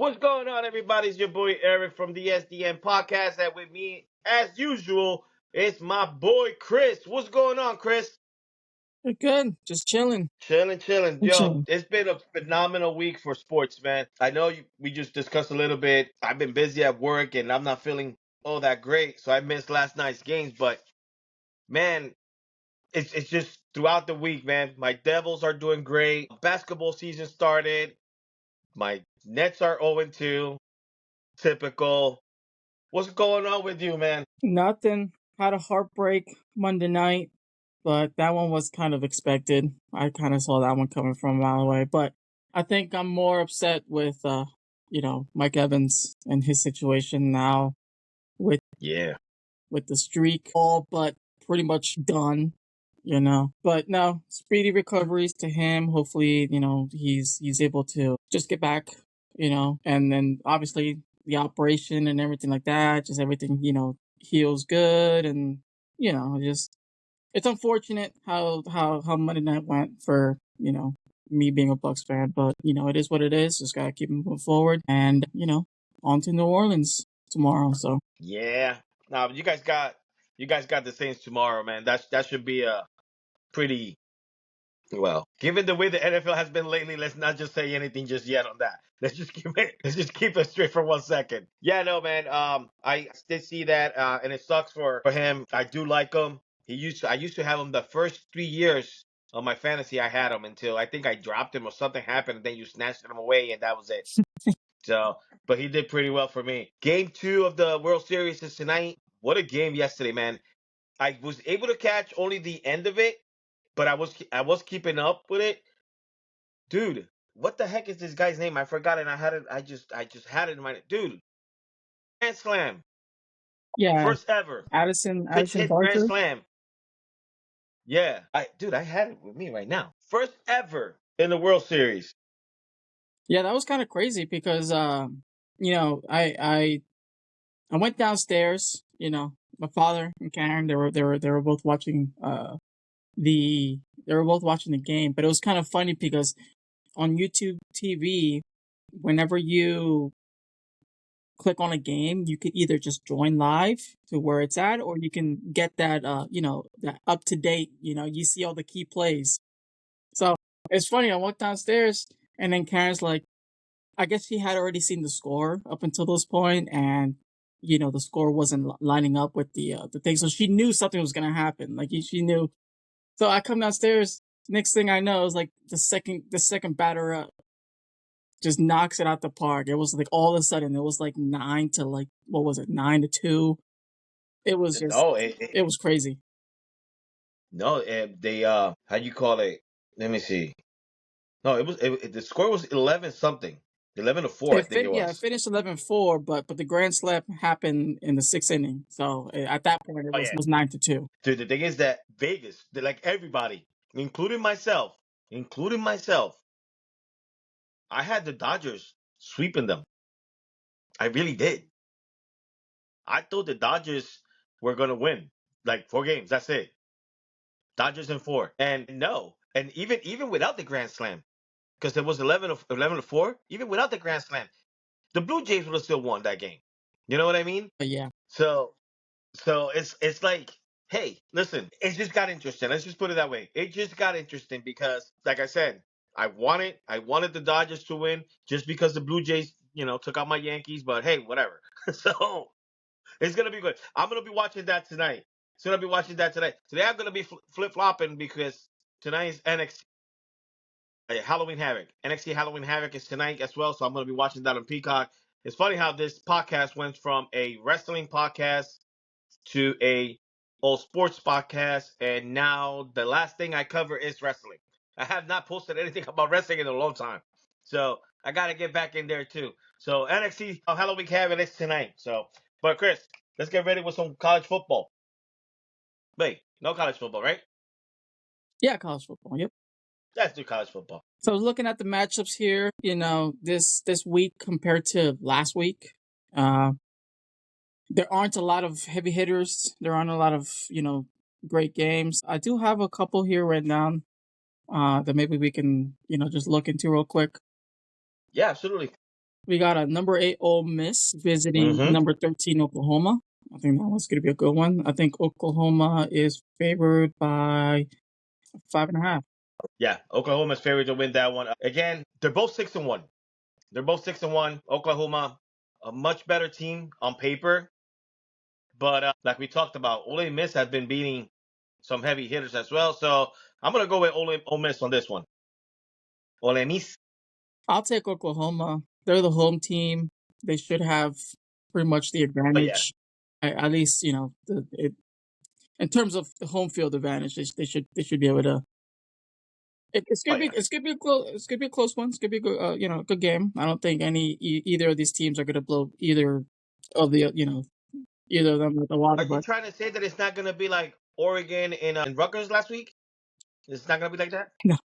What's going on, everybody? It's your boy Eric from the SDN podcast. And with me, as usual, it's my boy Kris. What's going on, Kris? You're good. Just chilling. Chilling. I'm Yo, chilling. it's been a phenomenal week for sports, man. I know we just discussed a little bit. I've been busy at work and I'm not feeling all that great, so I missed last night's games. But man, it's just throughout the week, man. My Devils are doing great. Basketball season started. My Nets are 0-2. Typical. What's going on with you, man? Nothing. Had a heartbreak Monday night, but that one was kind of expected. I kind of saw that one coming from a mile away. But I think I'm more upset with, Mike Evans and his situation now with Yeah. with the streak all but pretty much done. But no, speedy recoveries to him. Hopefully, he's able to just get back. And then obviously the operation and everything like that, just everything heals good, and just it's unfortunate how Monday night went for me being a Bucks fan, but it is what it is. Just gotta keep moving forward, and on to New Orleans tomorrow. So Yeah. Now you guys got the Saints tomorrow, man. That should be a pretty well. Given the way the NFL has been lately, let's not just say anything just yet on that. Let's just keep it straight for 1 second. Yeah, no, man. I did see that, and it sucks for him. I do like him. I used to have him the first 3 years of my fantasy. I had him until I think I dropped him or something happened, and then you snatched him away, and that was it. So, but he did pretty well for me. Game 2 of the World Series is tonight. What a game yesterday, man. I was able to catch only the end of it, but I was keeping up with it. Dude, what the heck is this guy's name? I forgot it. I just had it in my dude. Grand slam. yeah, First ever. Pitch Addison hit grand Barker. slam. Yeah. I had it with me right now. First ever in the World Series. Yeah, that was kind of crazy because I went downstairs. My father and Karen, they were both watching the they were both watching the game, but it was kind of funny because on YouTube TV, whenever you click on a game, you could either just join live to where it's at, or you can get that that up to date. You see all the key plays. So it's funny. I went downstairs, and then Karen's like, I guess she had already seen the score up until this point, and the score wasn't lining up with the thing, so she knew something was gonna happen. Like she knew. So I come downstairs. Next thing I know is like the second batter up just knocks it out the park. It was like all of a sudden it was like 9 to like what was it 9-2. It was just No, it was crazy. no, they how you call it? Let me see. No, the score was 11 something. 11-4, I think it It was. finished 11-4, but the grand slam happened in the sixth inning. So at that point it Oh was yeah. was 9-2. Dude, the thing is that Vegas, like everybody, including myself, I had the Dodgers sweeping them. I really did. I thought the Dodgers were gonna win like 4 games. That's it. Dodgers in four. And no, and even without the grand slam, because it was 11-4. Even without the grand slam, the Blue Jays would have still won that game. You know what I mean? But yeah, So it's like, hey, listen, it just got interesting. Let's just put it that way. It just got interesting because, like I said, I wanted the Dodgers to win just because the Blue Jays, took out my Yankees. But hey, whatever. So it's gonna be good. I'm gonna be watching that tonight. Today I'm gonna be flip flopping because tonight is NXT Halloween Havoc. NXT Halloween Havoc is tonight as well, so I'm gonna be watching that on Peacock. It's funny how this podcast went from a wrestling podcast to a all sports podcast, and now the last thing I cover is wrestling. I have not posted anything about wrestling in a long time, so I got to get back in there too. So NXT Halloween Havoc is tonight. So, but Kris, let's get ready with some college football. Wait, no college football, right? yeah, college football. Yep. Let's do college football. So looking at the matchups here, this week compared to last week, uh, there aren't a lot of heavy hitters. There aren't a lot of great games. I do have a couple here written down that maybe we can just look into real quick. Yeah, absolutely. We got a number 8 Ole Miss visiting Mm-hmm. number 13 Oklahoma. I think that one's going to be a good one. I think Oklahoma is favored by 5.5. Yeah, Oklahoma's favored to win that one. Again, they're both 6-1. They're both 6-1. Oklahoma, a much better team on paper, but like we talked about, Ole Miss has been beating some heavy hitters as well. So I'm gonna go with Ole Miss on this one. Ole Miss. I'll take Oklahoma. They're the home team. They should have pretty much the Oh yeah. advantage. At least in terms of the home field advantage, they should be able to. Oh yeah. It's gonna be a close. It's gonna be a close one. It's gonna be a good good game. I don't think either of these teams are gonna blow either of the either of them at the water. Are you But trying to say that it's not gonna be like Oregon and Rutgers last week? It's not gonna be like that. no,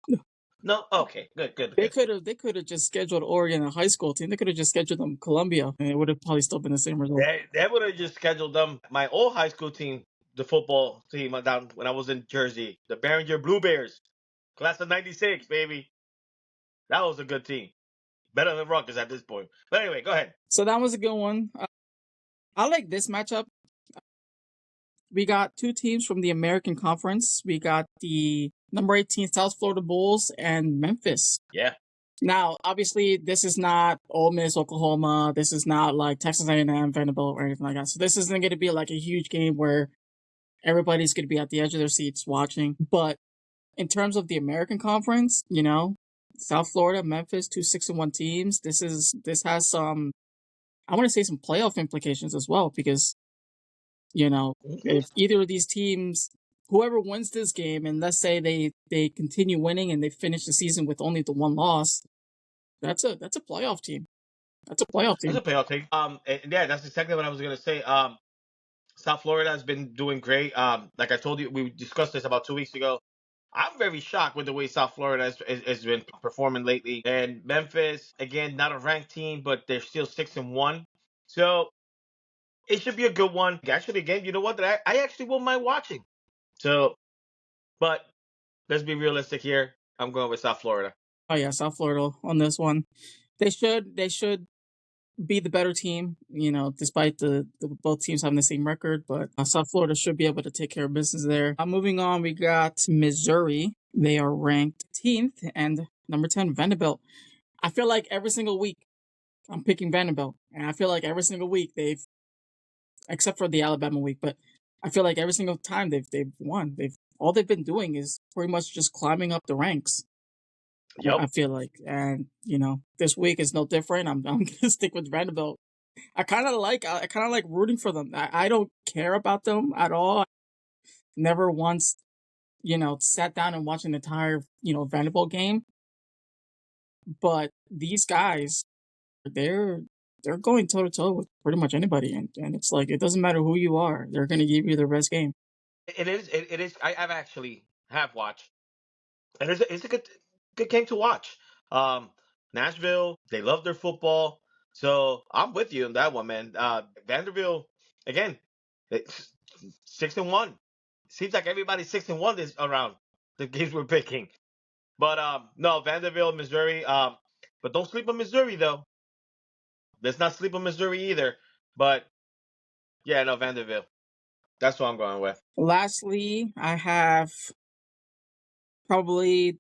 no. No. Okay. Good. Good. They Good. could have just scheduled Oregon a high school team. They could have just scheduled them Columbia, and it would have probably still been the same result. They would have just scheduled them. My old high school team, the football team down when I was in Jersey, the Barringer Blue Bears, class of '96, baby. That was a good team. Better than Rutgers at this point. But anyway, go ahead. So that was a good one. I like this matchup. We got two teams from the American Conference. We got the number 18 South Florida Bulls and Memphis. Yeah. Now, obviously, this is not Ole Miss, Oklahoma. This is not like Texas A&M, Vanderbilt, or anything like that. So this isn't going to be like a huge game where everybody's going to be at the edge of their seats watching. But in terms of the American Conference, South Florida, Memphis, 2 6-1 teams. This has some, I want to say, some playoff implications as well, because if either of these teams, whoever wins this game, and let's say they continue winning and they finish the season with only the one loss, that's a playoff team. That's a playoff That's a team. payoff thing. Yeah, that's exactly what I was gonna say. South Florida has been doing great. Like I told you, we discussed this about 2 weeks ago. I'm very shocked with the way South Florida has been performing lately. And Memphis, again, not a ranked team, but they're still 6-1. So it should be a good one. Actually, a game, you know what? That I actually won't mind watching. So, but let's be realistic here. I'm going with South Florida. Oh yeah, South Florida on this one. They should be the better team, despite the both teams having the same record. But South Florida should be able to take care of business there. Moving on, we got Missouri. They are ranked 10th, and number 10 Vanderbilt. I feel like every single week I'm picking Vanderbilt, and I feel like every single week except for the Alabama week, but I feel like every single time they've won. All they've been doing is pretty much just climbing up the ranks. Yep. I feel like, and this week is no different. I'm gonna stick with Vanderbilt. I kind of like rooting for them. I don't care about them at all. Never once, sat down and watched an entire Vanderbilt game. But these guys, they're going toe to toe with pretty much anybody, and it's like it doesn't matter who you are. They're gonna give you their best game. It is. It is. I've actually have watched, and it's a good game to watch. Um, Nashville, they love their football, so I'm with you on that one, man. Vanderbilt, again, it's 6-1. Seems like everybody's 6-1 this around the games we're picking. But no, Vanderbilt, Missouri. But don't sleep on Missouri though. Let's not sleep on Missouri either. But yeah, no, Vanderbilt. That's what I'm going with. Lastly, I have probably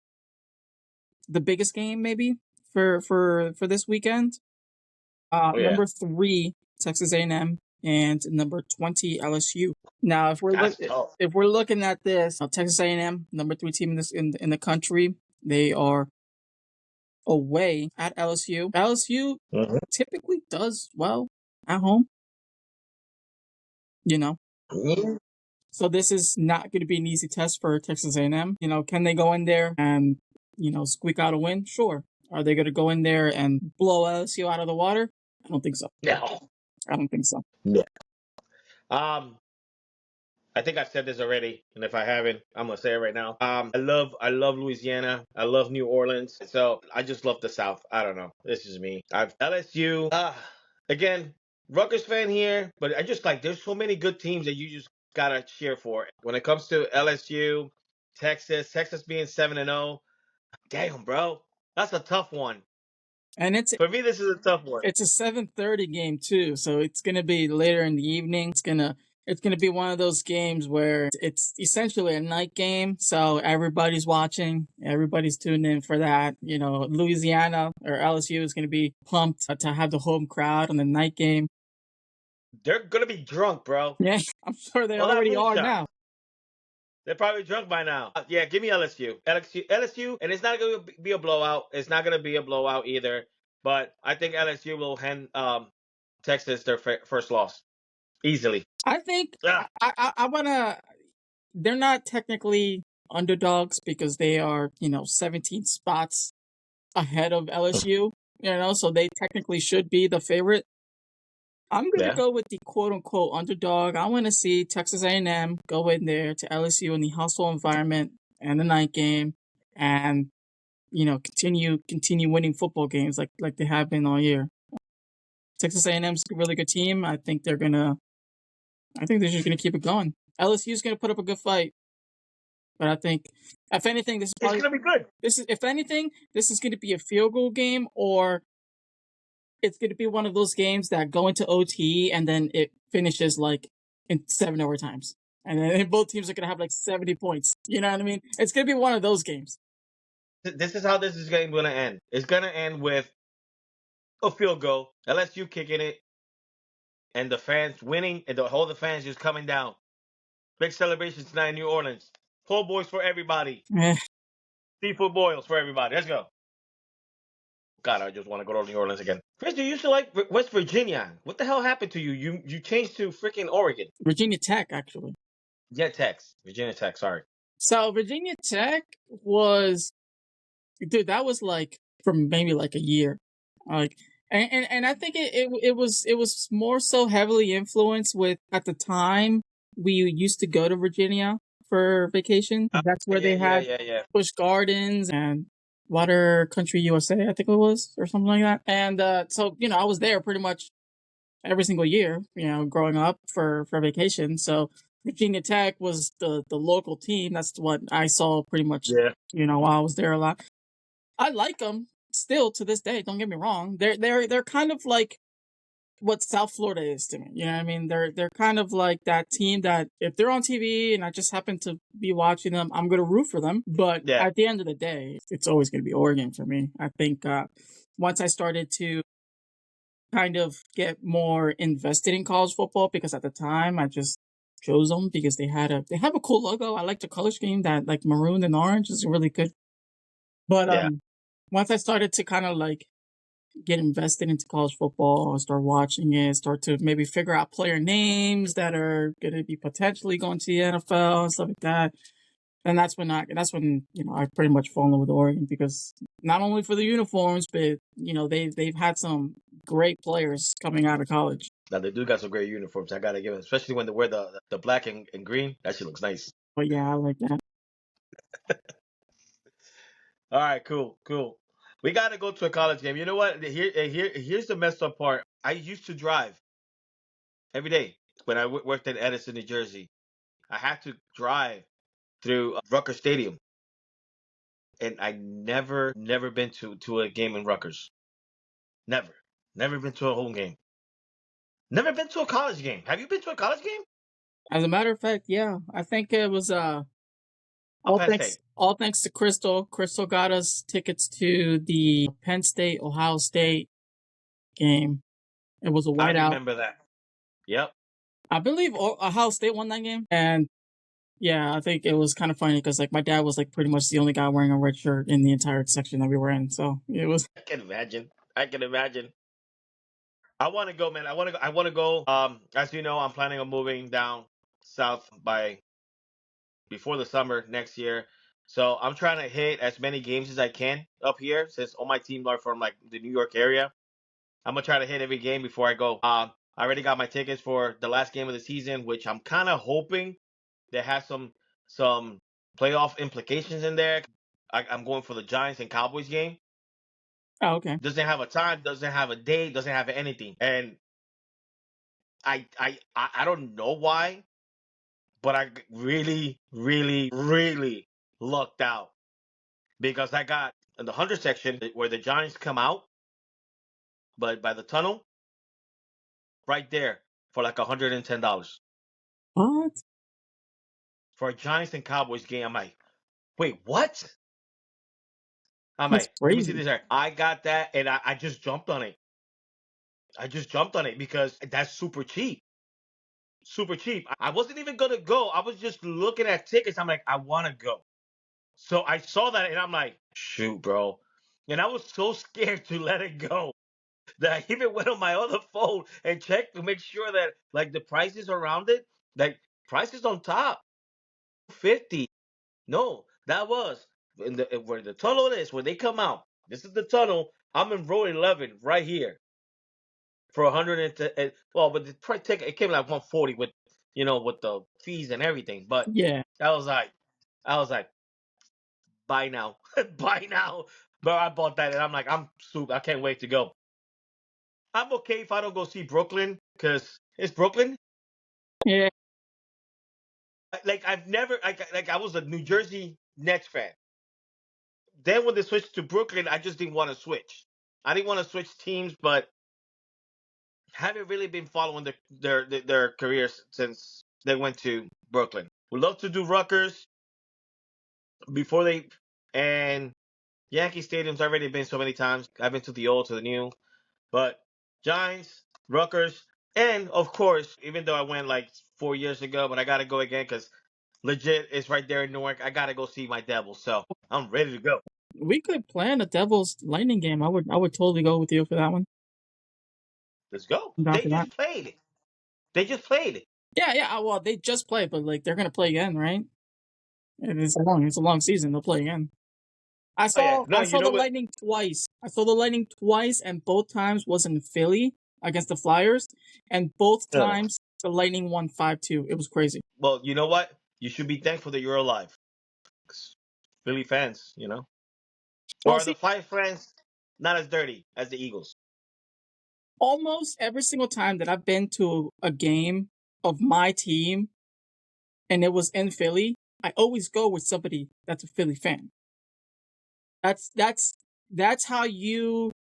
the biggest game maybe for this weekend. Oh yeah, Number 3 Texas A&M and number 20 LSU. Now, that's tough. if we're looking at this, Texas A&M, number 3 team in the country, they are away at LSU. LSU Mhm. typically does well at home, you know. Yeah. So this is not going to be an easy test for Texas A&M. Can they go in there and squeak out a win? Sure. Are they going to go in there and blow LSU out of the water? I don't think so. No. I don't think so. Yeah. Um, I think I've said this already, and if I haven't, I'm gonna say it right now. I love Louisiana. I love New Orleans. So I just love the South. I don't know. This is me. I've LSU. Again, Rutgers fan here, but I just like there's so many good teams that you just gotta cheer for. When it comes to LSU, Texas being 7-0. Damn, bro, that's a tough one. And it's For me, this is a tough one. it's a 7:30 game too, so it's gonna be later in the evening. It's gonna be one of those games where it's essentially a night game, so everybody's watching, everybody's tuned in for that. Louisiana or LSU is gonna be pumped to have the home crowd on the night game. They're gonna be drunk, bro. Yeah, I'm sure they All that already are moonshine. now. They're probably drunk by now. Yeah, give me LSU. LSU, and it's not going to be a blowout. It's not going to be a blowout either. But I think LSU will hand Texas their first loss easily. I think Ah, I wanna. They're not technically underdogs because they are 17 spots ahead of LSU. So they technically should be the favorite. I'm gonna yeah. go with the quote unquote underdog. I want to see Texas A&M go in there to LSU in the hostile environment and the night game, and continue winning football games like they have been all year. Texas A&M's a really good team. I think they're just gonna keep it going. LSU's gonna put up a good fight, but I think if anything, It's going to be good. if anything, this is gonna be a field goal game, or it's going to be one of those games that go into OT and then it finishes like in 7 overtimes. And then both teams are going to have like 70 points. You know what I mean? It's going to be one of those games. This is how this is going to end. It's going to end with a field goal, LSU kicking it, and the fans winning, and the fans just coming down. Big celebrations tonight in New Orleans. Po' boys for everybody. Eh, Seafood boils for everybody. Let's go. God, I just want to go to New Orleans again. Chris, you used to like West Virginia. What the hell happened to you? You changed to freaking Oregon. Virginia Tech, actually. Yeah, Virginia Tech. Sorry. So Virginia Tech that was like for maybe like a year. Like, and I think it was more so heavily influenced with, at the time, we used to go to Virginia for vacation. That's where they had Yeah. Busch Gardens and Water Country USA, I think it was, or something like that. And so I was there pretty much every single year, growing up for vacation. So Virginia Tech was the local team. That's what I saw pretty much. Yeah. While I was there a lot. I like them still to this day. Don't get me wrong. They're kind of like what South Florida is to me. You know what I mean? They're kind of like that team that if they're on TV and I just happen to be watching them, I'm gonna root for them. But Yeah. at the end of the day, it's always gonna be Oregon for me. I think once I started to kind of get more invested in college football, because at the time I just chose them because they have a cool logo. I like the color scheme, that like maroon and orange is really good. But Yeah. once I started to kind of like get invested into college football, start watching it, start to maybe figure out player names that are going to be potentially going to the NFL and stuff like that. And that's when I pretty much fall in love with Oregon, because not only for the uniforms, but they've had some great players coming out of college. Now they do got some great uniforms. I gotta give it, especially when they wear the black and green. That shit looks nice. But yeah, I like that. All right, cool. We gotta go to a college game. You know what? Here's the messed up part. I used to drive every day when I worked in Edison, New Jersey. I had to drive through Rutgers Stadium, and I never been to a game in Rutgers. Never been to a home game. Never been to a college game. Have you been to a college game? As a matter of fact, yeah, I think it was Oh, Penn State. all thanks to Crystal. Crystal got us tickets to the Penn State Ohio State game. It was a I whiteout. remember that. Yep. I believe Ohio State won that game, and yeah, I think it was kind of funny because like my dad was like pretty much the only guy wearing a red shirt in the entire section that we were in. So it was. I can imagine. I want to go, man. I want to go. As you know, I'm planning on moving down south by before the summer next year. So I'm trying to hit as many games as I can up here, since all my teams are from like the New York area. I'm gonna try to hit every game before I go. I already got my tickets for the last game of the season, which I'm kind of hoping they have some playoff implications in there. I'm going for the Giants and Cowboys game. Oh, okay. Doesn't have a time, doesn't have a date, doesn't have anything, and I don't know why, but I really lucked out because I got in the 100 section where the Giants come out. but by the tunnel, right there for like $110 What? for a Giants and Cowboys game. I'm like, wait, what? I'm That's like, let me see crazy. this here. I got that, and I just jumped on it. I just jumped on it because that's super cheap. Super cheap. I wasn't even gonna go. I was just looking at tickets. I'm like, I want to go. So I saw that, and I'm like, shoot, bro. And I was so scared to let it go that I even went on my other phone and checked to make sure that like the prices around it, like prices on top, 50. No, that was where the tunnel is, where they come out. This is the tunnel. I'm in row 11 right here for 110. Well, but the price ticket it came like 140 with with the fees and everything. But Yeah. I was like, I was like, buy now, buy now. But I bought that, and I'm like, I'm stupid. I can't wait to go. I'm okay if I don't go see Brooklyn because it's Brooklyn. Yeah. Like I've never like I was a New Jersey Nets fan. Then when they switched to Brooklyn, I just didn't want to switch. I didn't want to switch teams, but haven't really been following their careers since they went to Brooklyn. Would love to do Rutgers before they and Yankee Stadium's already been so many times. I've been to the old, to the new, but Giants, Rutgers, and of course, even though I went like 4 years ago, but I gotta go again because legit it's right there in Newark. I gotta go see my Devils, so I'm ready to go. We could plan a Devils Lightning game. I would totally go with you for that one. Let's go. I'm down They for that. just played. They just played. Yeah, yeah. Well, they just played, but like they're gonna play again, right? And it's a long season. They'll play again. I Oh yeah, saw no, I you saw know the what? Lightning twice. I saw the Lightning twice, and both times was in Philly against the Flyers, and both Uh, times the Lightning won 5-2. It was crazy. well, you know what? You should be thankful that you're alive. 'Cause Philly fans, or Well, are the see, Flyers fans not as dirty as the Eagles? almost every single time that I've been to a game of my team and it was in Philly, I always go with somebody that's a Philly fan. That's how you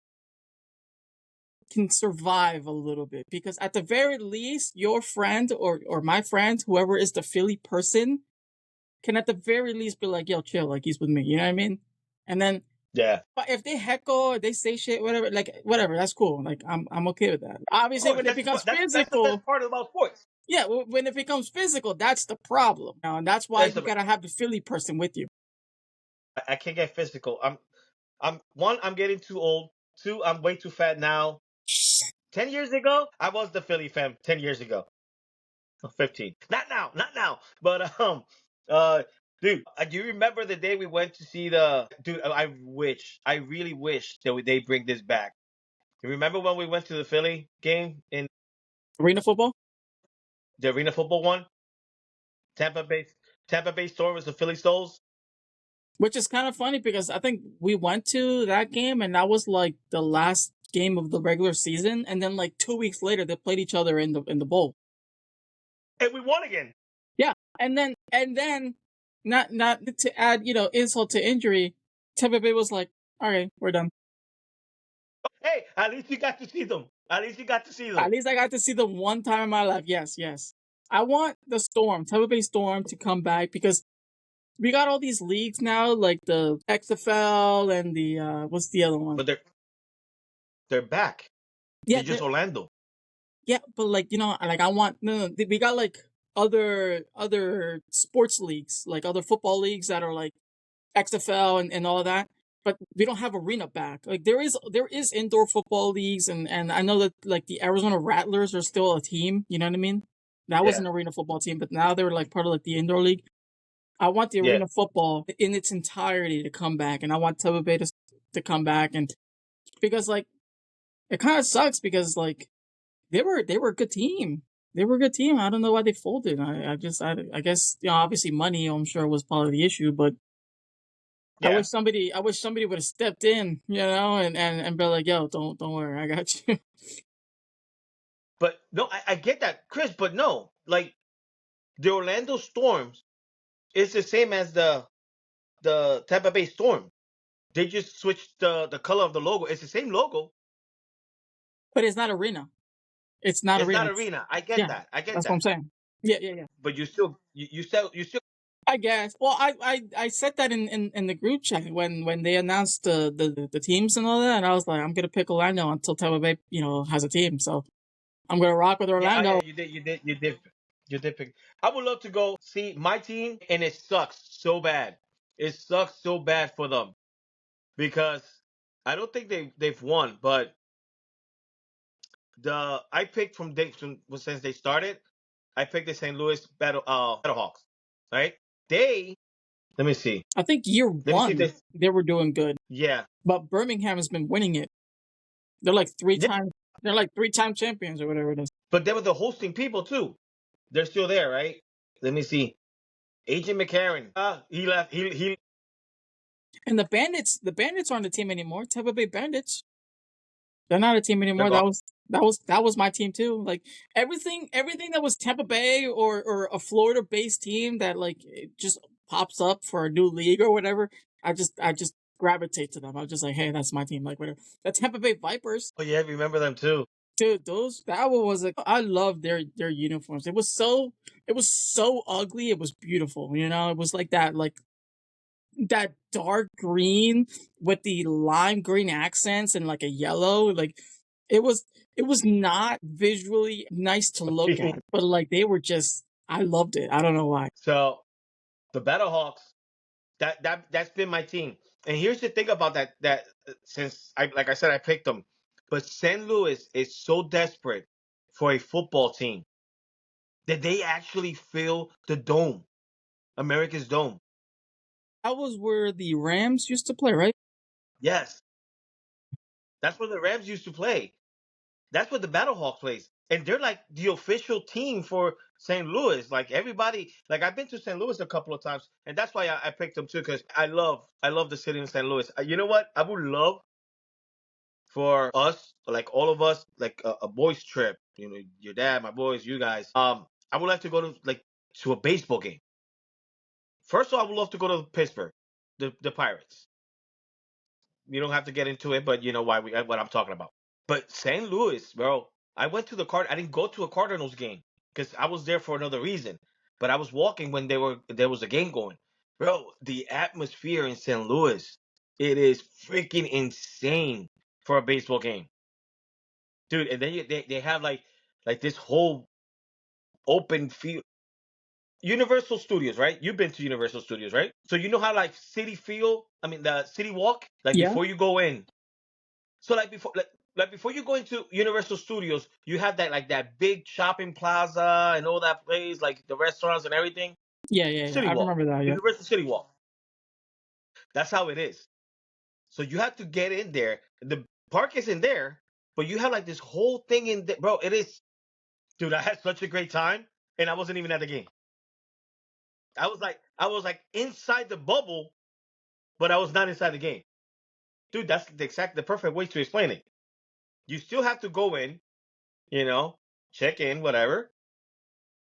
can survive a little bit, because at the very least your friend or my friend, whoever is the Philly person, can at the very least be like, yo, chill, like he's with me, you know what I mean? And then Yeah, but if they heckle or they say shit, whatever, like whatever, that's cool. Like I'm okay with that. of Obviously course. when it That's becomes that's the best physical, part about sports. yeah, when it becomes physical, that's the problem. And that's why That's you the, gotta have the Philly person with you. I can't get physical. I'm one. I'm getting too old. Two. I'm way too fat now. 10 years ago, I was the Philly fan. 10 years ago, 15. Not now. Not now. But uh, dude, do you remember the day we went to see the dude? I really wish that they bring this back. You remember when we went to the Philly game in Arena football? the Arena Football one? Tampa Bay, Tampa Bay Storm was the Philly Souls. Which is kind of funny because I think we went to that game and that was like the last game of the regular season, and then like 2 weeks later they played each other in the bowl. And we won again. Yeah, and then not to add insult to injury, Tampa Bay was like, all right, we're done. Hey, at least you got to see them. At least you got to see them. At least I got to see them one time in my life. Yes, yes. I want the Storm, Tampa Bay Storm, to come back because we got all these leagues now, like the XFL and the what's the other one? But they're back. Yeah, They're just Orlando. yeah, but like like I want no, we got like other sports leagues, like other football leagues that are like XFL and all of that. But we don't have arena back. Like there is indoor football leagues, and I know that like the Arizona Rattlers are still a team. You know what I mean? That was Yeah, an arena football team, but now they're like part of like the indoor league. I want the yeah. arena football in its entirety to come back, and I want Tampa Bay to come back, and because like it kind of sucks because like they were a good team. They were a good team. I don't know why they folded. I guess obviously money I'm sure was part of the issue, but Yeah, I wish somebody would have stepped in, and be like, yo, don't worry, I got you. but no, I get that, Chris. But no, like the Orlando Storms is the same as the Tampa Bay Storm. They just switched the color of the logo. It's the same logo. But it's not arena. It's not It's arena. not arena. I get Yeah, that. I get that's what I'm that. saying. Yeah. But you still. I guess. Well, I said that in the group chat when they announced the teams and all that, and I was like, I'm gonna pick Orlando until Tampa Bay, has a team. So I'm gonna rock with Yeah, Orlando. you did pick. I would love to go see my team, and it sucks so bad. It sucks so bad for them because I don't think they've won, but the I picked since they started. I picked the St. Louis Battlehawks. Right? They let me see. I think year Let me see one this. they were doing good, Yeah, but Birmingham has been winning it. They're like three yeah. time. They're like 3-time champions or whatever it is. But they were the hosting people too. They're still there, right? Let me see. Agent McCarron. He left. He And the Bandits aren't a team anymore. Tampa Bay Bandits. They're not a team they're anymore. gone. That was my team too. Like everything that was Tampa Bay or a Florida based team that like it just pops up for a new league or whatever. I just gravitate to them. I'm just like, hey, that's my team. Like whatever. The Tampa Bay Vipers, Oh yeah, remember them too. dude. That one was like I love their uniforms. It was so ugly. It was beautiful. It was like that dark green with the lime green accents and like a yellow. Like it was it was not visually nice to look at, but like they were just I loved it. I don't know why. So the Battlehawks, that's been my team. And here's the thing about that since like I said, I picked them, but St. Louis is so desperate for a football team that they actually fill the dome, America's dome. That was where the Rams used to play, right? Yes, that's where the Rams used to play. That's what the Battlehawk plays. And they're like the official team for St. Louis. Like everybody, like I've been to St. Louis a couple of times, and that's why I picked them too, because I love the city in St. Louis. You know what? I would love for us, like all of us, like a boys trip. Your dad, my boys, you guys. I would like to go to a baseball game. First of all, I would love to go to Pittsburgh, the Pirates. You don't have to get into it, but you know why what I'm talking about. But St. Louis, bro, I went to I didn't go to a Cardinals game because I was there for another reason. But I was walking when there was a game going. Bro, the atmosphere in St. Louis, it is freaking insane for a baseball game, dude. And then they have like this whole open field. Universal Studios, right? You've been to Universal Studios, right? So you know how like City Field, I mean the City Walk, like Yeah, before you go in. So like before you go into Universal Studios, you have that big shopping plaza and all that place, like the restaurants and everything. yeah. City I Walk, remember that. Yeah. Universal City Walk. That's how it is. So you have to get in there. The park is in there, but you have like this whole thing in there, bro. It is, dude. I had such a great time, and I wasn't even at the game. I was like inside the bubble, but I was not inside the game, dude. That's the perfect way to explain it. You still have to go in, you know, check in, whatever,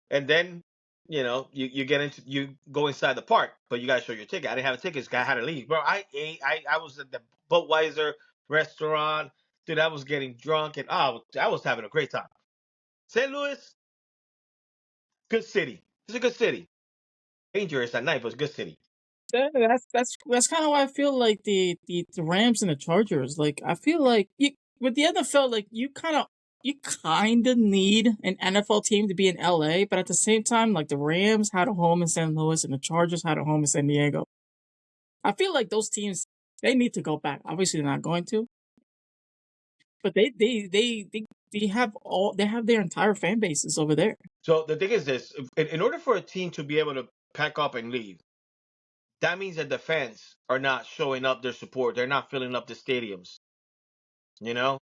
and then you get into you go inside the park, but you gotta show your ticket. I didn't have a ticket, so I had to leave, bro. I ate. I was at the Budweiser restaurant, dude. I was getting drunk, and I was having a great time. St. Louis, good city. It's a good city. Dangerous at night, but it's a good city. That's kind of why I feel like the Rams and the Chargers. Like I feel like with the NFL, like you kind of need an NFL team to be in LA, but at the same time, like the Rams had a home in St. Louis and the Chargers had a home in San Diego. I feel like those teams they need to go back. Obviously, they're not going to, but they have their entire fan bases over there. So the thing is this: in order for a team to be able to pack up and leave, that means that the fans are not showing up their support. They're not filling up the stadiums. You know,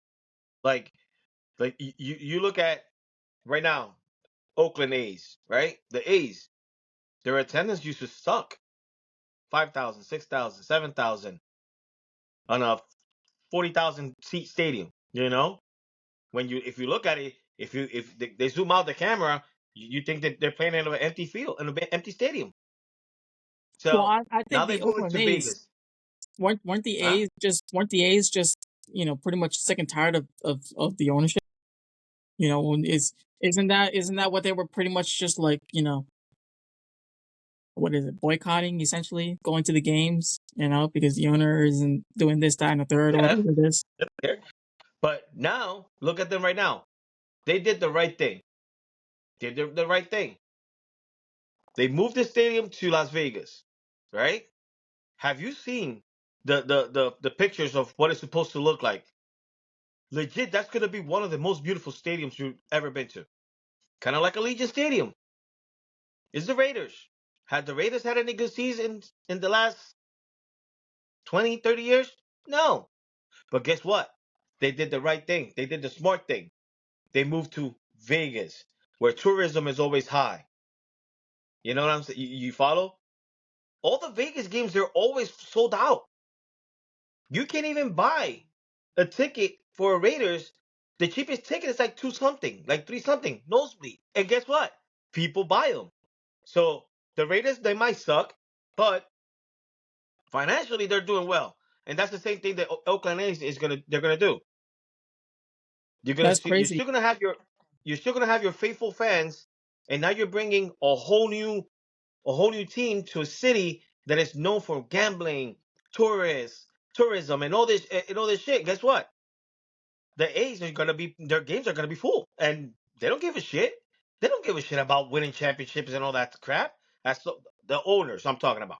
like you look at right now, Oakland A's, right? The A's, their attendance used to suck. 5,000, 6,000, 7,000 on a 40,000 seat stadium. If you look at it, if they zoom out the camera, you think that they're playing in an empty field, in an empty stadium. Well, So I now think they the move it Oakland to A's Vegas. weren't the Huh? A's just pretty much sick and tired of the ownership. Isn't that what they were pretty much just like, what is it, boycotting essentially, going to the games, because the owner isn't doing this, that, and the third, or Yeah, whatever it is. but now look at them right now. They did the right thing. They did the right thing. They moved the stadium to Las Vegas, right? Have you seen the pictures of what it's supposed to look like? Legit, that's gonna be one of the most beautiful stadiums you've ever been to. Kind of like Allegiant Stadium. It's the Raiders. Had the Raiders had any good seasons in the last 20, 30 years? No. But guess what? They did the right thing. They did the smart thing. They moved to Vegas, where tourism is always high. You know what I'm saying? You follow? All the Vegas games, they're always sold out. You can't even buy a ticket for a Raiders. The cheapest ticket is like two something, like three something, nosebleed. And guess what? People buy them. So the Raiders, they might suck, but financially they're doing well. And that's the same thing that Oakland A's they're gonna do. That's crazy. You're still gonna have your faithful fans, and now you're bringing a whole new team to a city that is known for gambling, tourism, and all this shit. Guess what? The A's are gonna be their games are gonna be full, and they don't give a shit. They don't give a shit about winning championships and all that crap. The owners I'm talking about,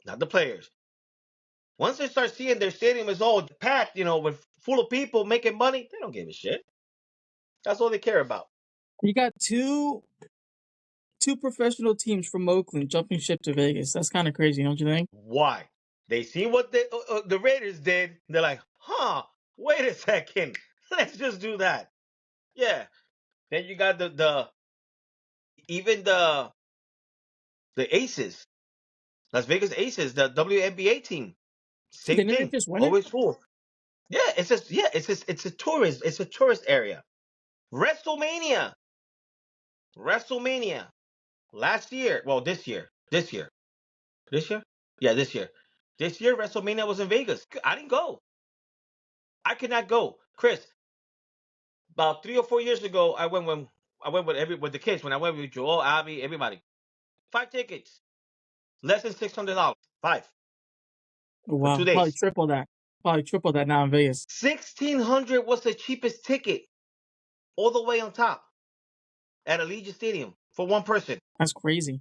not the players. Once they start seeing their stadium is all packed, with full of people making money, they don't give a shit. That's all they care about. You got two professional teams from Oakland jumping ship to Vegas. That's kind of crazy, don't you think? Why? They seen what the Raiders did. They're like, huh? Wait a second. Let's just do that. Yeah. Then you got the even the Aces, Las Vegas Aces, the WNBA team. Same Didn't they thing. just win it? Always full. Yeah, it's a tourist area. WrestleMania. WrestleMania. Last year. Well, this year. This year. This year? Yeah, this year. This year WrestleMania was in Vegas. I didn't go. I could not go. Chris, about 3 or 4 years ago, I went with the kids. When I went with Joel, Abby, everybody. 5 tickets. Less than $600. Five Oh, for wow, 2 days. probably triple that now in Vegas. 1,600 was the cheapest ticket, all the way on top at Allegiant Stadium for one person. That's crazy.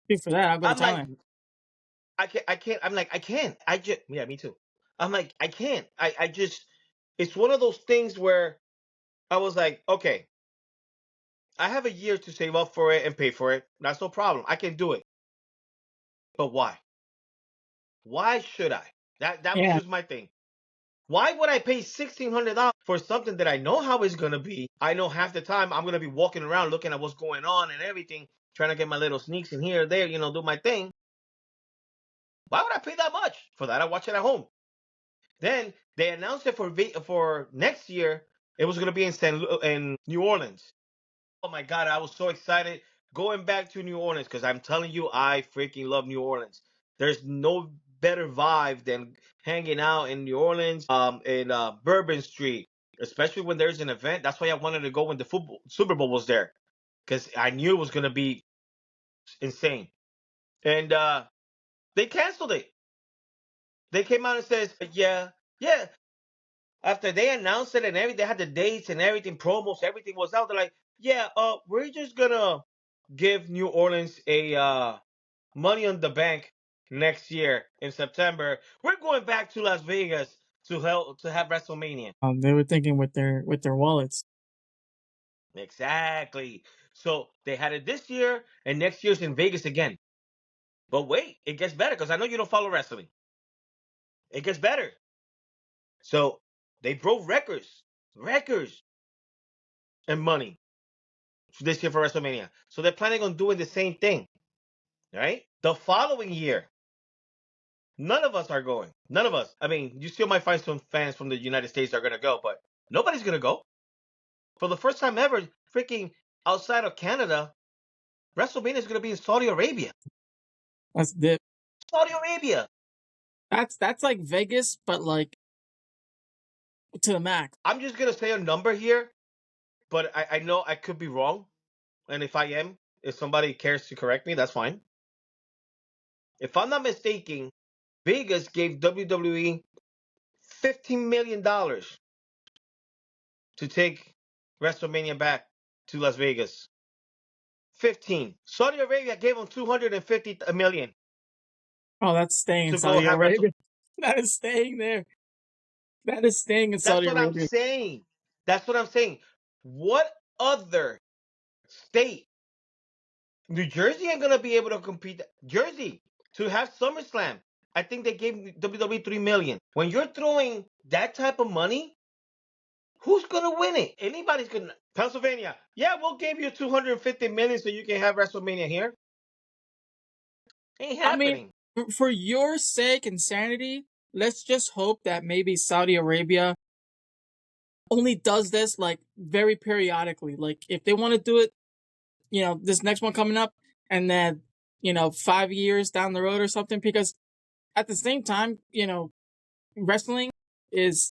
Dude, for that, I'll go to I'm like, Thailand. I can't. I can't. I'm like, I can't. I just. Yeah, me too. I'm like, I can't. I just. It's one of those things where I was like, okay, I have a year to save up for it and pay for it. That's no problem. I can do it. But why? Why should I? That was Yeah, just my thing. Why would I pay $1,600 for something that I know how it's gonna be? I know half the time I'm gonna be walking around looking at what's going on and everything, trying to get my little sneaks in here or there, do my thing. Why would I pay that much for that? I watch it at home. Then they announced it for next year. It was gonna be in New Orleans. Oh my God, I was so excited going back to New Orleans because I'm telling you, I freaking love New Orleans. There's no better vibe than hanging out in New Orleans, in Bourbon Street, especially when there's an event. That's why I wanted to go when the football Super Bowl was there because I knew it was gonna be insane. And they canceled it. They came out and says, yeah, yeah. After they announced it and everything, they had the dates and everything, promos, everything was out. They're like, yeah, we're just gonna give New Orleans a money on the bank next year in September. We're going back to Las Vegas to have WrestleMania. they were thinking with their wallets. Exactly. So they had it this year, and next year's in Vegas again. But wait, it gets better because I know you don't follow wrestling. It gets better. So they broke records and money this year for WrestleMania. So they're planning on doing the same thing, right? The following year, none of us are going. None of us. I mean, you still might find some fans from the United States that are gonna go, but nobody's gonna go. For the first time ever, freaking outside of Canada, WrestleMania is gonna be in Saudi Arabia. That's the Saudi Arabia. that's like Vegas, but like to the max. I'm just gonna say a number here, but I know I could be wrong, and if I am, if somebody cares to correct me, that's fine. If I'm not mistaken, Vegas gave WWE $15 million to take WrestleMania back to Las Vegas. 15. Saudi Arabia gave them 250 million Oh, that's staying in to go Saudi have Wrestle. Arabia. That is staying there. That is staying in That's Saudi what I'm Arabia. saying. That's what I'm saying. What other state? New Jersey ain't gonna be able to compete. Jersey to have SummerSlam. I think they gave WWE 3 million. When you're throwing that type of money, who's gonna win it? Anybody's gonna. Pennsylvania. Yeah, we'll give you 250 million so you can have WrestleMania here. Ain't I mean, happening. for your sake and sanity, let's just hope that maybe Saudi Arabia only does this like very periodically. Like if they want to do it, this next one coming up, and then 5 years down the road or something. Because at the same time, wrestling is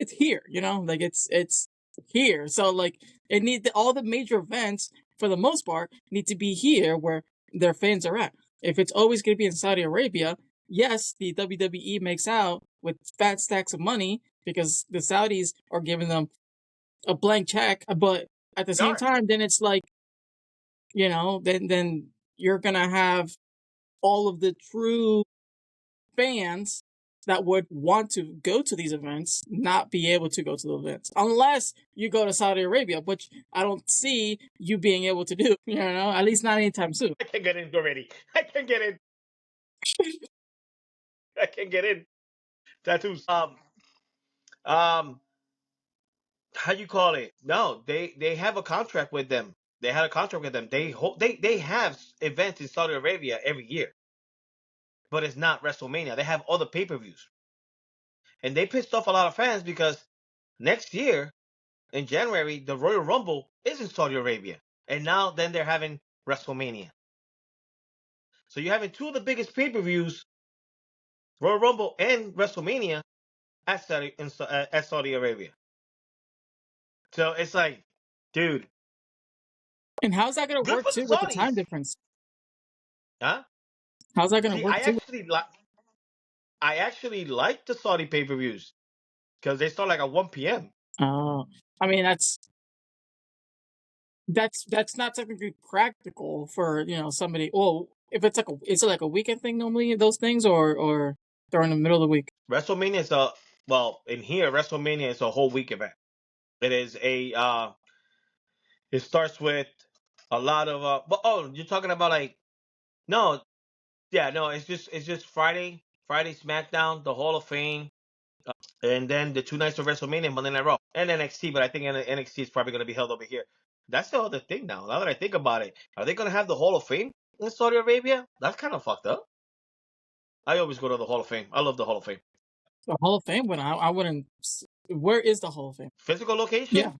it's here. Like it's here. So like it need all the major events for the most part need to be here where their fans are at. If it's always going to be in Saudi Arabia, yes, the WWE makes out with fat stacks of money because the Saudis are giving them a blank check, but at the They same are. time, then it's like, then you're gonna have all of the true fans that would want to go to these events not be able to go to the events unless you go to Saudi Arabia, which I don't see you being able to do, at least not anytime soon. I can get in already. I can get in. I can get in. Tattoos. Um, how you call it? No, they have a contract with them. They had a contract with them. They have events in Saudi Arabia every year, but it's not WrestleMania. They have other pay-per-views, and they pissed off a lot of fans because next year in January the Royal Rumble is in Saudi Arabia, and now then they're having WrestleMania. So you're having two of the biggest pay-per-views, Royal Rumble and WrestleMania, at Saudi Arabia. So it's like, dude, And how's that going to good work for the too with the Saudis, time difference? huh? How's that going to See, work too? I actually like the Saudi pay-per-views because they start like at 1 p.m. Oh, I mean that's not technically practical for somebody. Well, if it's is it like a weekend thing normally those things or they're in the middle of the week? WrestleMania is a well in here. WrestleMania is a whole week event. It is a it starts with a lot of but oh, you're talking about like no, yeah, no, it's just Friday SmackDown, the Hall of Fame, and then the 2 nights of WrestleMania, Monday Night Raw, and NXT. But I think NXT is probably going to be held over here. That's the other thing now. Now that I think about it, are they going to have the Hall of Fame in Saudi Arabia? That's kind of fucked up. I always go to the Hall of Fame. I love the Hall of Fame. The Hall of Fame? But I wouldn't. Where is the Hall of Fame? Physical Yeah, location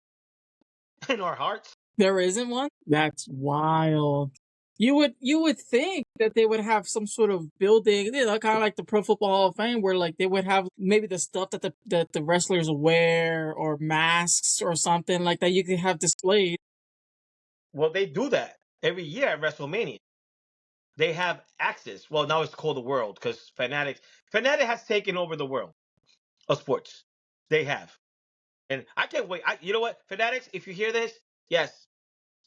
in our hearts. there isn't one. That's wild. You would think that they would have some sort of building, kind of like the Pro Football Hall of Fame, where like they would have maybe the stuff that the wrestlers wear or masks or something like that you could have displayed. Well, they do that every year at WrestleMania. They have access. Well, now it's called the world because Fanatic has taken over the world of sports. They have, and I can't wait. You know what, Fanatics? If you hear this, yes,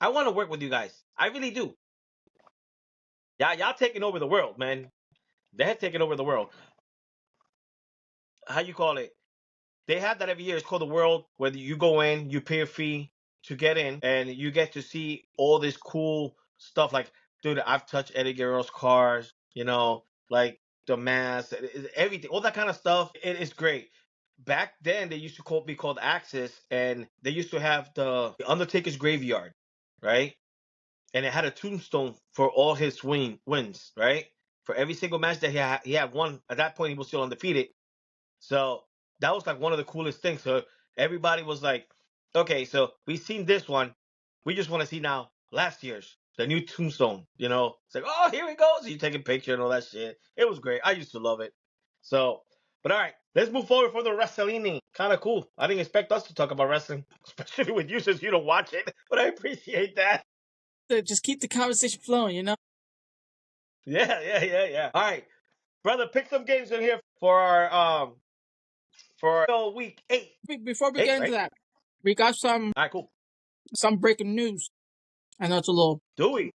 I want to work with you guys. I really do. Yeah, y'all taking over the world, man. They have taken over the world. How you call it? They have that every year. It's called the World, where you go in, you pay a fee to get in, and you get to see all this cool stuff. Like, dude, I've touched Eddie Guerrero's cars, like the mask, everything, all that kind of stuff. It is great. Back then, they used to be called Access, and they used to have the Undertaker's graveyard, right? And it had a tombstone for all his wins, right? For every single match that he had won. At that point, he was still undefeated. So that was like one of the coolest things. So everybody was like, okay, so we've seen this one. We just want to see now last year's, the new tombstone. It's like, oh, here we go. So you take a picture and all that shit. It was great. I used to love it. So But all right, let's move forward for the WrestleMania. Kind of cool. I didn't expect us to talk about wrestling, especially with you since you don't watch it. But I appreciate that. Just keep the conversation flowing, you know? Yeah. All right, brother, pick some games in here for our for week 8. Before we get 8, into right? that, we got some All right, cool. breaking news. I know it's a little Do we?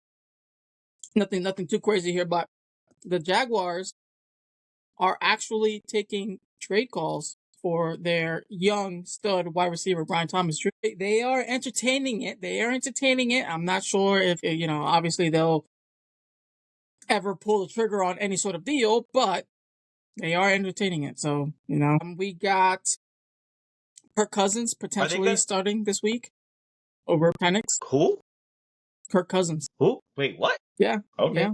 nothing too crazy here, but the Jaguars are actually taking trade calls for their young stud wide receiver Brian Thomas. They are entertaining it. I'm not sure if obviously they'll ever pull the trigger on any sort of deal, but they are entertaining it. So we got Kirk Cousins Are they potentially good? starting this week over Penix. Who? Kirk Cousins. Who? Wait, what? Yeah. Okay. Yeah.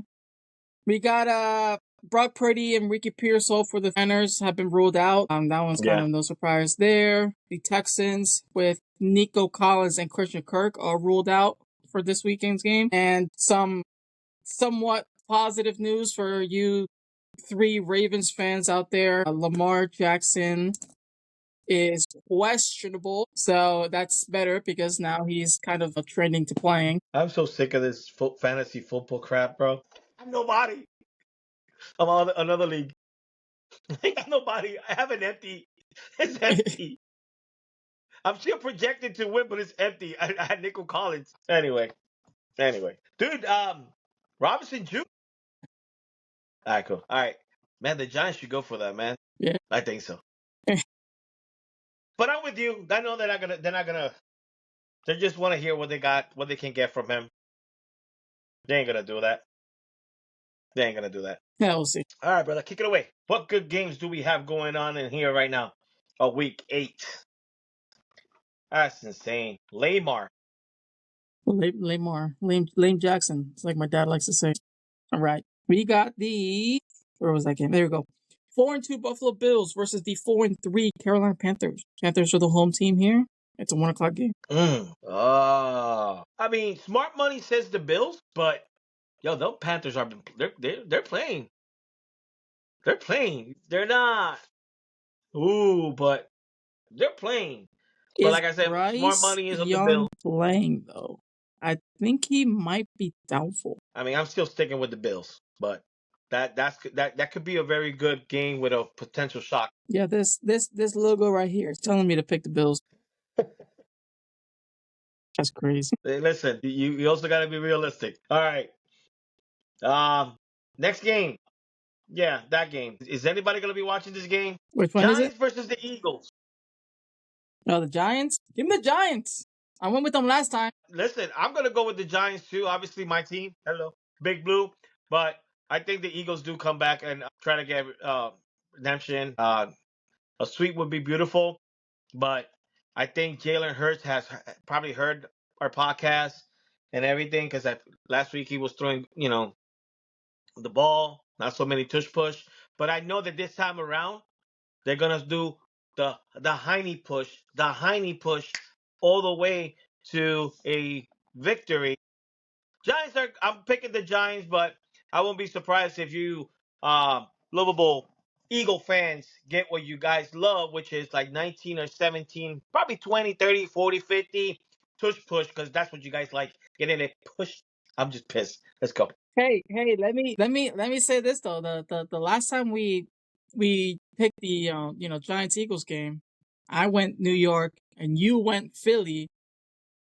We got Brock Purdy and Ricky Pearsall for the Niners have been ruled out. That one's kind of no surprise there. The Texans with Nico Collins and Christian Kirk are ruled out for this weekend's game. And some somewhat positive news for you 3 Ravens fans out there. Lamar Jackson is questionable, so that's better because now he's kind of trending to playing. I'm so sick of this fantasy football crap, bro. I'm nobody. I'm on another league. I got nobody. I have an empty. It's empty. I'm still projected to win, but it's empty. I had Nico Collins. Anyway, dude. Robinson Jr. All right, cool. All right, man. The Giants should go for that, man. Yeah. I think so. But I'm with you. I know they're not gonna. They're not gonna. They just want to hear what they got, what they can get from him. They ain't gonna do that. Yeah, we'll see. All right, brother, kick it away. What good games do we have going on in here right now? Week 8. That's insane. Lamar. Lame Jackson. It's like my dad likes to say. All right. We got where was that game? There we go. 4-2 Buffalo Bills versus the 4-3 Carolina Panthers. Panthers are the home team here. It's a 1:00 game. I mean, smart money says the Bills, but yo, those Panthers are they're playing. They're playing. They're not. Ooh, but they're playing. But Is like I said, smart Bryce money is on the Young Bills. playing though? I think he might be doubtful. I mean, I'm still sticking with the Bills, but that could be a very good game with a potential shock. Yeah, this logo right here is telling me to pick the Bills. That's crazy. Hey, listen, you also got to be realistic. All right. Next game. Yeah, that game. Is anybody going to be watching this game? Which one is it? Giants versus the Eagles. No, the Giants. Give me the Giants. I went with them last time. Listen, I'm going to go with the Giants too. Obviously, my team. Hello, Big Blue. But I think the Eagles do come back and try to get redemption. A sweep would be beautiful, but I think Jalen Hurts has probably heard our podcast and everything because last week he was throwing, the ball, not so many tush push. But I know that this time around they're gonna do the Heine push all the way to a victory. I'm picking the Giants, but I won't be surprised if you lovable Eagle fans get what you guys love, which is like 19 or 17, probably 20, 30, 40, 50 tush push because that's what you guys like. Getting it pushed. I'm just pissed. Let's go. Hey, let me say this though. The last time we picked the Giants Eagles game, I went New York and you went Philly,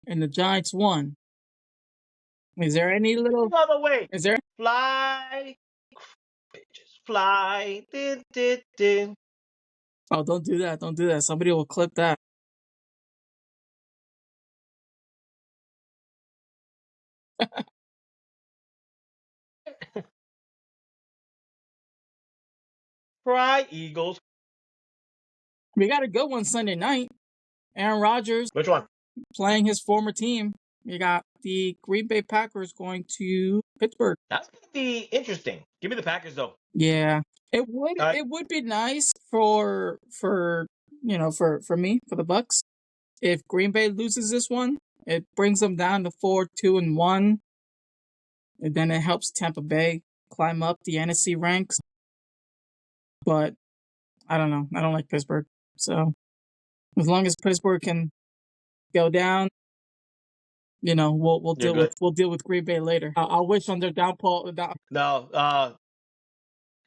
and the Giants won. Is there any little? By the way, Is there? fly, bitches, fly. Din, din, din. Oh, don't do that! Don't do that! Somebody will clip that. Fly, Eagles. We got a good one Sunday night. Aaron Rodgers Which one? playing his former team. We got the Green Bay Packers going to Pittsburgh. That's gonna be interesting. Give me the Packers though. Yeah, it Uh, would be nice for me for the Bucks if Green Bay loses this one. It brings them down to 4-2-1, and then it helps Tampa Bay climb up the NFC ranks. But I don't know. I don't like Pittsburgh. So as long as Pittsburgh can go down, we'll You're deal good. with Green Bay later. I wish on their downfall. No, I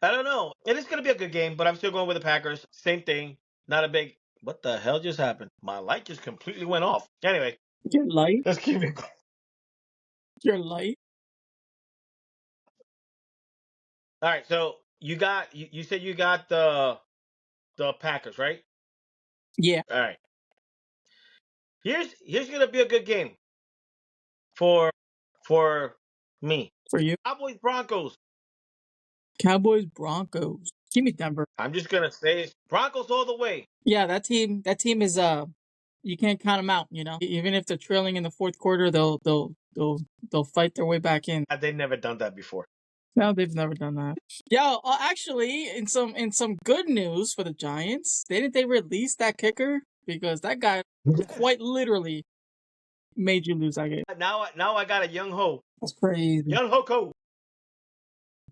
don't know. It is going to be a good game, but I'm still going with the Packers. Same thing. Not a big. What the hell just happened? My light just completely went off. Anyway, You're light. let's keep it. You're light. All right, so you said you got the Packers, right? Yeah, All right. Here's gonna be a good game for for me. for you. Cowboys Broncos. Cowboys Broncos. Give me Denver. I'm just gonna say it. Broncos all the way. Yeah, that team is you can't count them out. Even if they're trailing in the fourth quarter, they'll fight their way back in. They've never done that before. No, they've never done that. Yeah, actually, in some good news for the Giants, didn't they release that kicker because that guy quite literally made you lose that game. Now I got a young ho. That's crazy. Young Hoko.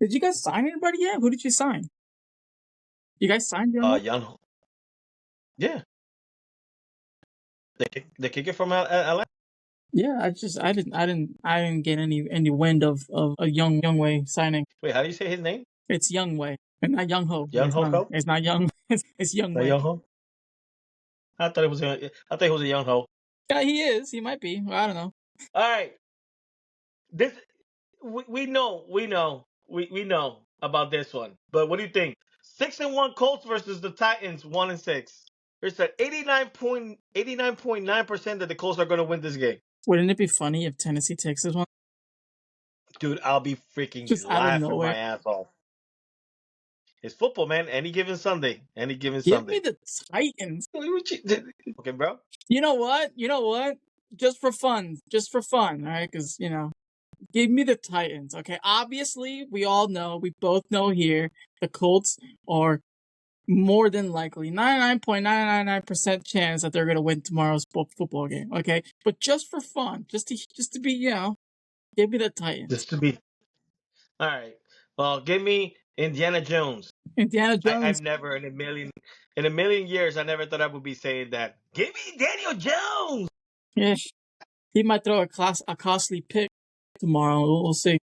Did you guys sign anybody yet? Who did you sign? You guys signed young? Young Ho. Yeah. The kicker from Atlanta. Yeah, I didn't get any wind of a young way signing. Wait, how do you say his name? It's Young Way, and not Young Ho. Young Hoko? It's not Young. It's Young No, Way. young ho. I thought he was a young ho. Yeah, he is. He might be. I don't know. All right. This we know about this one. But what do you think? 6-1 Colts versus the Titans 1-6. It's at 89.9% that the Colts are going to win this game. Wouldn't it be funny if Tennessee takes this one? Dude, I'll be freaking Just out of laughing nowhere. my ass off. It's football, man. Any given Sunday. Give me the Titans. Okay, bro. You know what? Just for fun, all right? Because give me the Titans. Okay, obviously we both know here the Colts are more than likely 99.999% chance that they're gonna win tomorrow's football game. Okay, but just for fun, just to be give me the Titans. Just to be. All right. Well, give me Indiana Jones. Indiana Jones. I've never in a million years I never thought I would be saying that. Give me Daniel Jones. Yeah, he might throw a costly pick tomorrow. We'll see.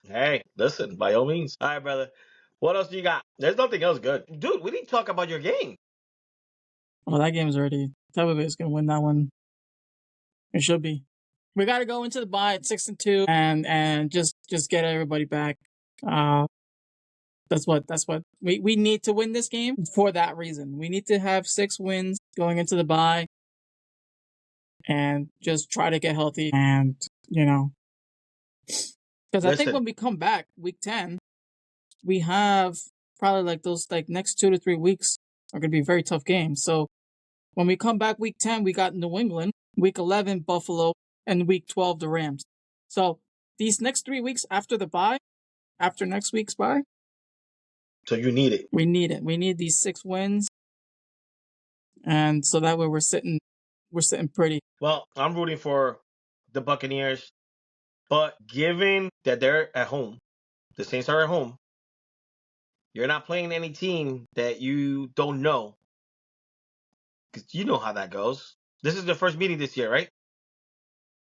Hey, listen, by all means. All right, brother. What else do you got? There's nothing else good. Dude, we didn't talk about your game. Oh, that game's already. Tampa Bay's gonna win that one. It should be. We got to go into the bye at 6-2 and just get everybody back. That's what we need to win this game for that reason. We need to have 6 wins going into the bye and just try to get healthy and because I think when we come back week 10, we have probably like those next 2 to 3 weeks are going to be very tough games. So when we come back week 10, we got New England, week 11 Buffalo, and week 12 the Rams. So these next 3 weeks after the bye, after next week's bye. So you need it. We need it. We need these 6 wins. And so that way we're sitting pretty. Well, I'm rooting for the Buccaneers, but given that they're at home, the Saints are at home, you're not playing any team that you don't know. Because you know how that goes. This is the first meeting this year, right?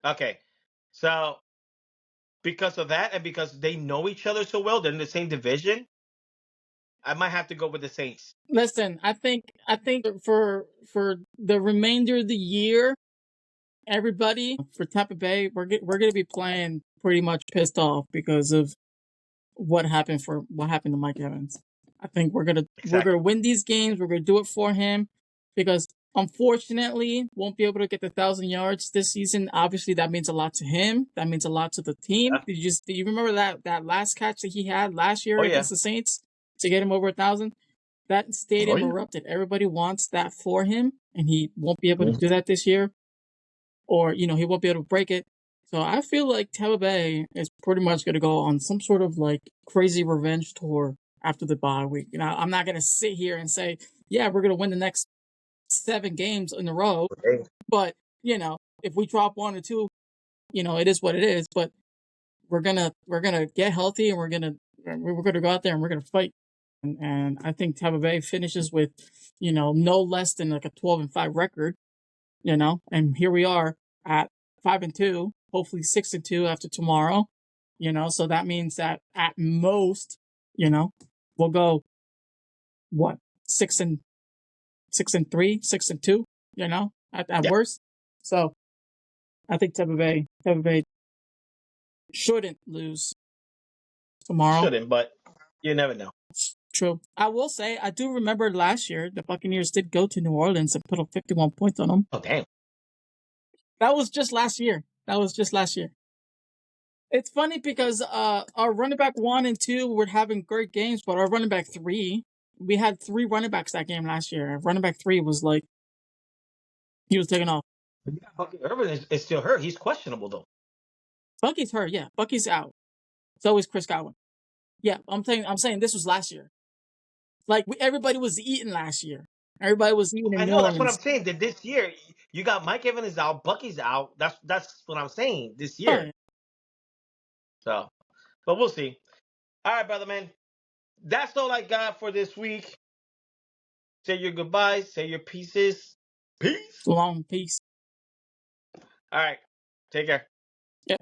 Okay. So because of that and because they know each other so well, they're in the same division, I might have to go with the Saints. Listen, I think for the remainder of the year, everybody for Tampa Bay, we're going to be playing pretty much pissed off because of what happened to Mike Evans. I think we're going to win these games. We're going to do it for him because unfortunately won't be able to get the 1,000 yards this season. Obviously that means a lot to him. That means a lot to the team. Yeah. Did you remember that last catch that he had last year against the Saints to get him over 1,000? That stadium erupted. Everybody wants that for him, and he won't be able to do that this year. Or, he won't be able to break it. So I feel like Tampa Bay is pretty much going to go on some sort of crazy revenge tour after the bye week. I'm not going to sit here and say, yeah, we're going to win the next 7 games in a row. Okay. But, if we drop 1 or 2, it is what it is. But we're going to get healthy and we're going to go out there and we're going to fight. and I think Tampa Bay finishes with, no less than like a 12-5 record. And here we are at 5-2, hopefully 6-2 after tomorrow. So that means that at most, we'll go what 6-3, 6-2. At Yeah, worst. So I think Tampa Bay shouldn't lose tomorrow. shouldn't, but you never know. True. I will say I do remember last year the Buccaneers did go to New Orleans and put up 51 points on them. Oh damn. That was just last year. It's funny because our running back 1 and 2 were having great games, but our running back 3, we had 3 running backs that game last year. Running back 3 was like, he was taking off. Bucky Irvin is still hurt. He's questionable though. Bucky's hurt, yeah. Bucky's out. So is Chris Godwin. Yeah, I'm saying this was last year. Like everybody was eating last year. Everybody was eating in I New know that's what I'm Orleans. saying. That this year you got Mike Evans is out, Bucky's out. That's what I'm saying this Oh, year. yeah. So, but we'll see. All right, brother man. That's all I got for this week. Say your goodbyes. Say your pieces. Peace. Long peace. All right. Take care. Yeah.